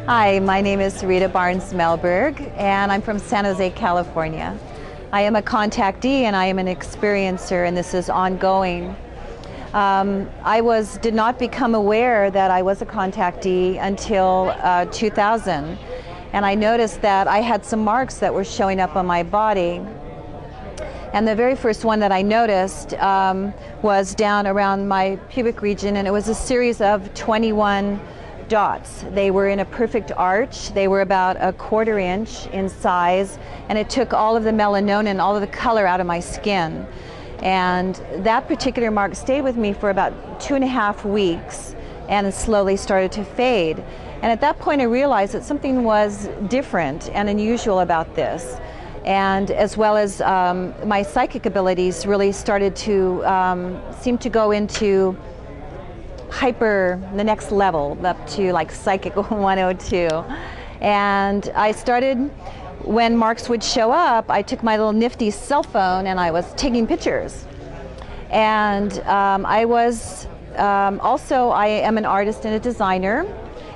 Hi, my name is Reta Mellberg, and I'm from San Jose, California. I am a contactee and I am an experiencer, and this is ongoing. I did not become aware that I was a contactee until 2000, and I noticed that I had some marks that were showing up on my body. And the very first one that I noticed was down around my pubic region, and it was a series of 21 dots. They were in a perfect arch. They were about a 1/4 inch in size, and it took all of the melanonin, all of the color out of my skin. And that particular mark stayed with me for about 2.5 weeks, and it slowly started to fade. And at that point I realized that something was different and unusual about this. And as well as my psychic abilities really started to seem to go into the next level, up to like psychic 102. And I started, when marks would show up, I took my little nifty cell phone and I was taking pictures. And I am an artist and a designer.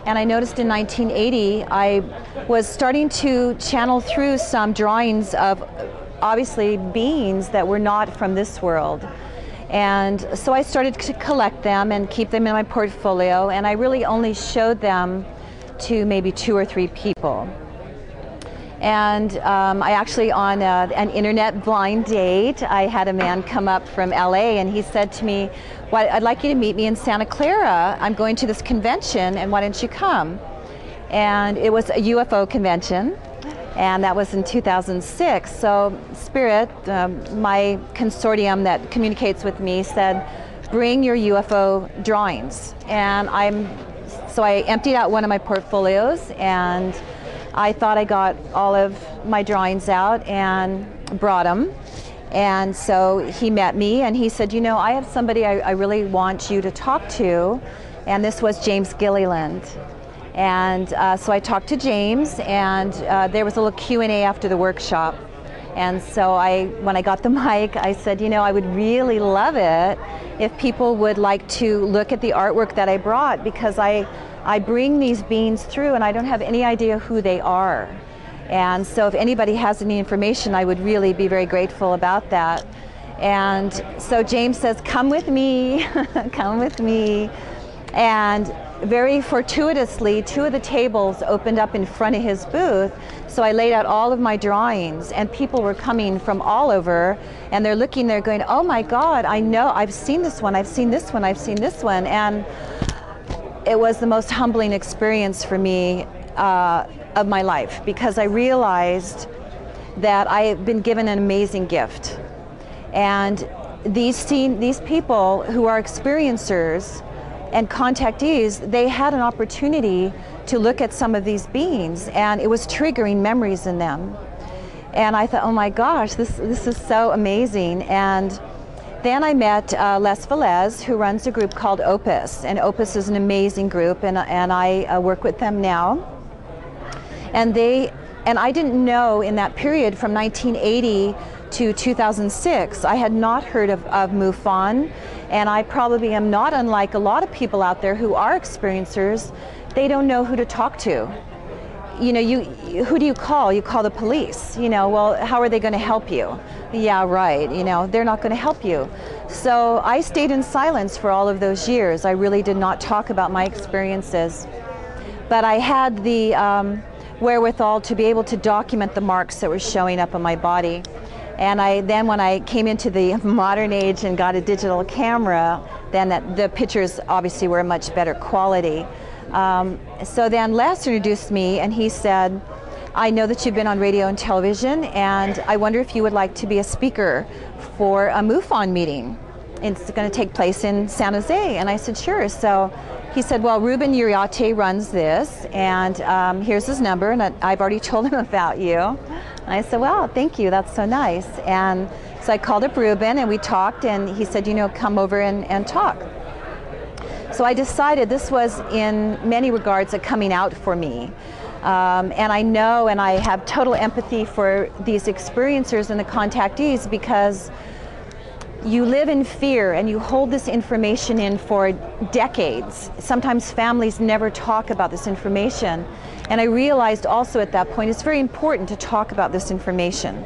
And I noticed in 1980, I was starting to channel through some drawings of obviously beings that were not from this world. And so I started to collect them and keep them in my portfolio, and I really only showed them to maybe 2 or 3 people. And I actually, on an internet blind date, I had a man come up from LA, and he said to me, well, I'd like you to meet me in Santa Clara. I'm going to this convention, and why don't you come? And it was a UFO convention, and that was in 2006. So Spirit, my consortium that communicates with me, said, bring your UFO drawings. And so I emptied out one of my portfolios, and I thought I got all of my drawings out and brought them. And so he met me and he said, you know, I have somebody I really want you to talk to. And this was James Gilliland. And so I talked to James, and there was a little Q&A after the workshop. And so when I got the mic, I said, you know, I would really love it if people would like to look at the artwork that I brought, because I bring these beings through and I don't have any idea who they are. And so if anybody has any information, I would really be very grateful about that. And so James says, come with me, come with me. And very fortuitously, 2 of the tables opened up in front of his booth. So I laid out all of my drawings, and people were coming from all over, and they're looking, they're going, oh my God, I know, I've seen this one, I've seen this one, I've seen this one. And it was the most humbling experience for me of my life, because I realized that I have been given an amazing gift. And these people who are experiencers and contactees, they had an opportunity to look at some of these beings, and it was triggering memories in them. And I thought, oh my gosh, this is so amazing. And then I met Les Velez, who runs a group called Opus, and Opus is an amazing group, and I work with them now. And I didn't know in that period from 1980 to 2006, I had not heard of MUFON, and I probably am not unlike a lot of people out there who are experiencers. They don't know who to talk to. You know, who do you call? You call the police. You know, well, how are they going to help you? Yeah, right. You know, they're not going to help you. So I stayed in silence for all of those years. I really did not talk about my experiences. But I had the wherewithal to be able to document the marks that were showing up on my body. And then when I came into the modern age and got a digital camera, then the pictures obviously were a much better quality. So then Les introduced me, and he said, I know that you've been on radio and television, and I wonder if you would like to be a speaker for a MUFON meeting. It's going to take place in San Jose. And I said, sure. So he said, well, Ruben Uriarte runs this, and here's his number, and I've already told him about you. And I said, well, thank you, that's so nice. And so I called up Ruben, and we talked, and he said, you know, come over and talk. So I decided this was in many regards a coming out for me. And I know, and I have total empathy for these experiencers and the contactees, because you live in fear and you hold this information in for decades. Sometimes families never talk about this information. And I realized also at that point it's very important to talk about this information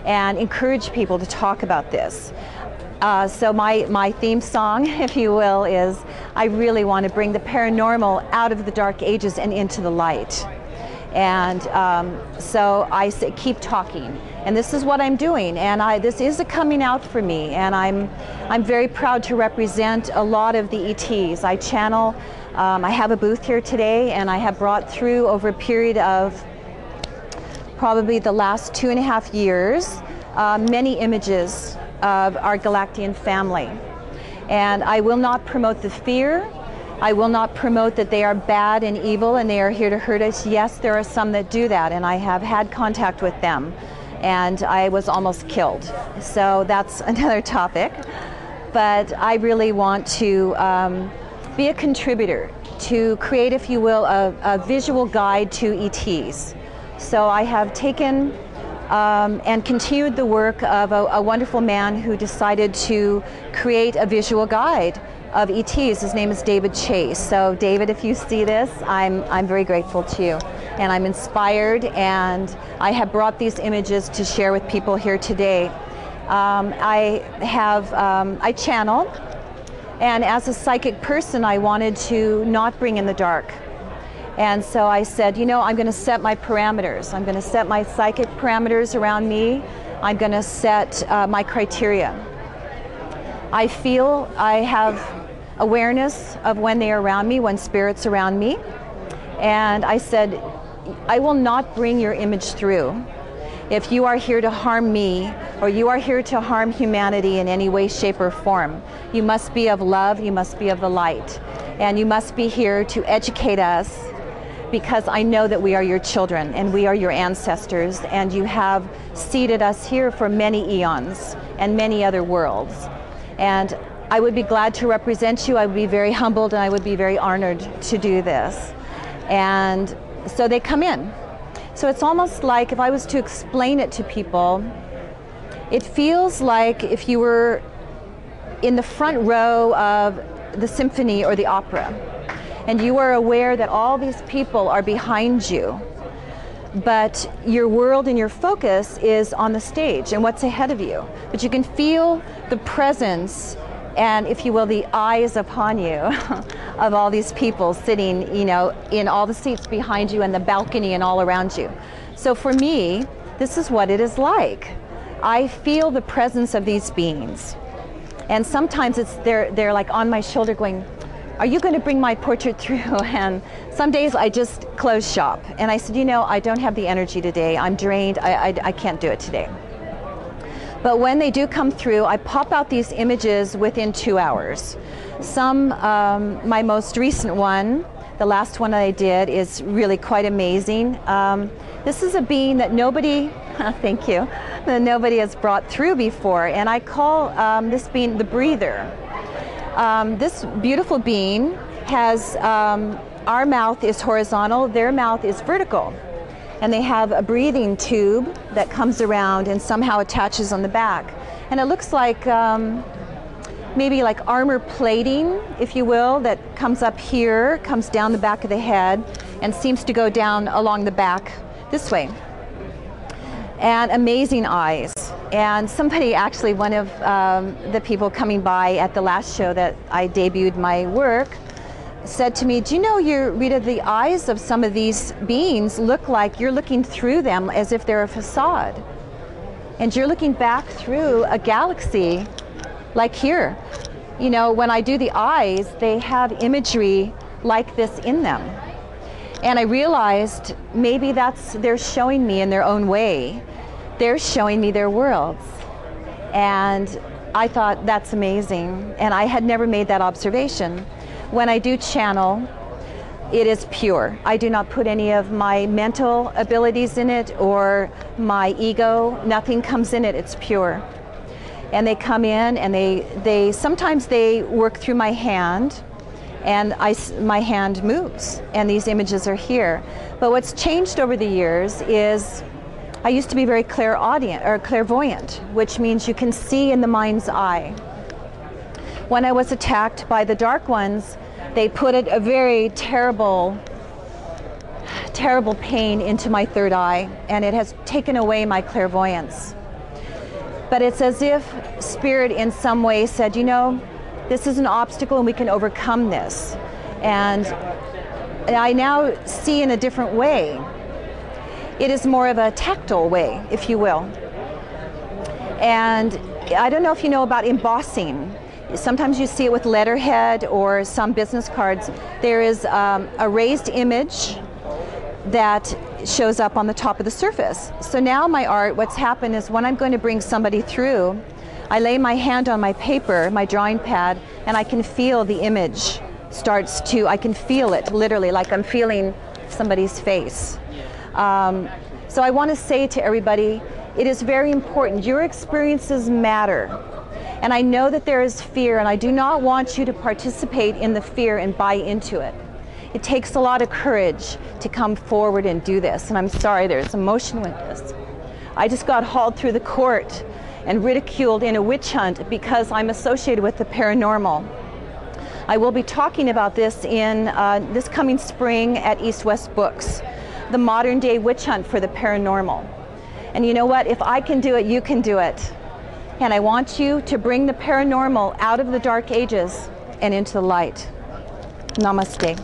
and encourage people to talk about this. So my theme song, if you will, is I really want to bring the paranormal out of the dark ages and into the light. And so I say, keep talking. And this is what I'm doing, and this is a coming out for me, and I'm very proud to represent a lot of the ETs. I channel, I have a booth here today, and I have brought through over a period of probably the last 2.5 years, many images of our Galactian family. And I will not promote the fear. I will not promote that they are bad and evil and they are here to hurt us. Yes, there are some that do that, and I have had contact with them. And I was almost killed. So that's another topic. But I really want to be a contributor to create, if you will, a visual guide to ETs. So I have taken and continued the work of a wonderful man who decided to create a visual guide of ETs. His name is David Chase. So David, if you see this, I'm very grateful to you. And I'm inspired, and I have brought these images to share with people here today. I channel, and as a psychic person, I wanted to not bring in the dark. And so I said, you know, I'm going to set my parameters. I'm going to set my psychic parameters around me. I'm going to set my criteria. I feel I have awareness of when they are around me, when spirit's around me. And I said, I will not bring your image through. If you are here to harm me, or you are here to harm humanity in any way, shape, or form, you must be of love, you must be of the light. And you must be here to educate us, because I know that we are your children and we are your ancestors, and you have seeded us here for many eons and many other worlds. And I would be glad to represent you. I would be very humbled, and I would be very honored to do this. And so they come in. So it's almost like, if I was to explain it to people, it feels like if you were in the front row of the symphony or the opera, and you are aware that all these people are behind you, but your world and your focus is on the stage and what's ahead of you. But you can feel the presence and, if you will, the eyes upon you of all these people sitting, you know, in all the seats behind you and the balcony and all around you. So for me, this is what it is like. I feel the presence of these beings. And sometimes they're like on my shoulder going, are you going to bring my portrait through? And some days I just close shop. And I said, you know, I don't have the energy today. I'm drained. I can't do it today. But when they do come through, I pop out these images within 2 hours. My most recent one, the last one I did, is really quite amazing. This is a being that nobody, thank you, that nobody has brought through before. And I call this being the breather. This beautiful being has, our mouth is horizontal, their mouth is vertical. And they have a breathing tube that comes around and somehow attaches on the back. And it looks like maybe like armor plating, if you will, that comes up here, comes down the back of the head, and seems to go down along the back this way. And amazing eyes. And somebody, actually, one of the people coming by at the last show that I debuted my work, said to me, do you know, Rita, the eyes of some of these beings look like you're looking through them as if they're a facade. And you're looking back through a galaxy like here. You know, when I do the eyes, they have imagery like this in them. And I realized maybe they're showing me in their own way. They're showing me their worlds. And I thought, that's amazing. And I had never made that observation. When I do channel, it is pure. I do not put any of my mental abilities in it or my ego. Nothing comes in it. It's pure. And they come in, and sometimes they work through my hand, and my hand moves, and these images are here. But what's changed over the years is I used to be very clairaudient or clairvoyant, which means you can see in the mind's eye. When I was attacked by the dark ones, they put a very terrible pain into my third eye, and it has taken away my clairvoyance. But it's as if Spirit in some way said, you know, this is an obstacle and we can overcome this. And I now see in a different way. It is more of a tactile way, if you will. And I don't know if you know about embossing. Sometimes you see it with letterhead or some business cards. There is a raised image that shows up on the top of the surface. So now my art, what's happened is when I'm going to bring somebody through, I lay my hand on my paper, my drawing pad, and I can feel the image I can feel it literally, like I'm feeling somebody's face. So I want to say to everybody, it is very important. Your experiences matter. And I know that there is fear, and I do not want you to participate in the fear and buy into it. It takes a lot of courage to come forward and do this, and I'm sorry there's emotion with this. I just got hauled through the court and ridiculed in a witch hunt because I'm associated with the paranormal. I will be talking about this in this coming spring at East West Books, the modern day witch hunt for the paranormal. And you know what? If I can do it, you can do it. And I want you to bring the paranormal out of the dark ages and into the light. Namaste.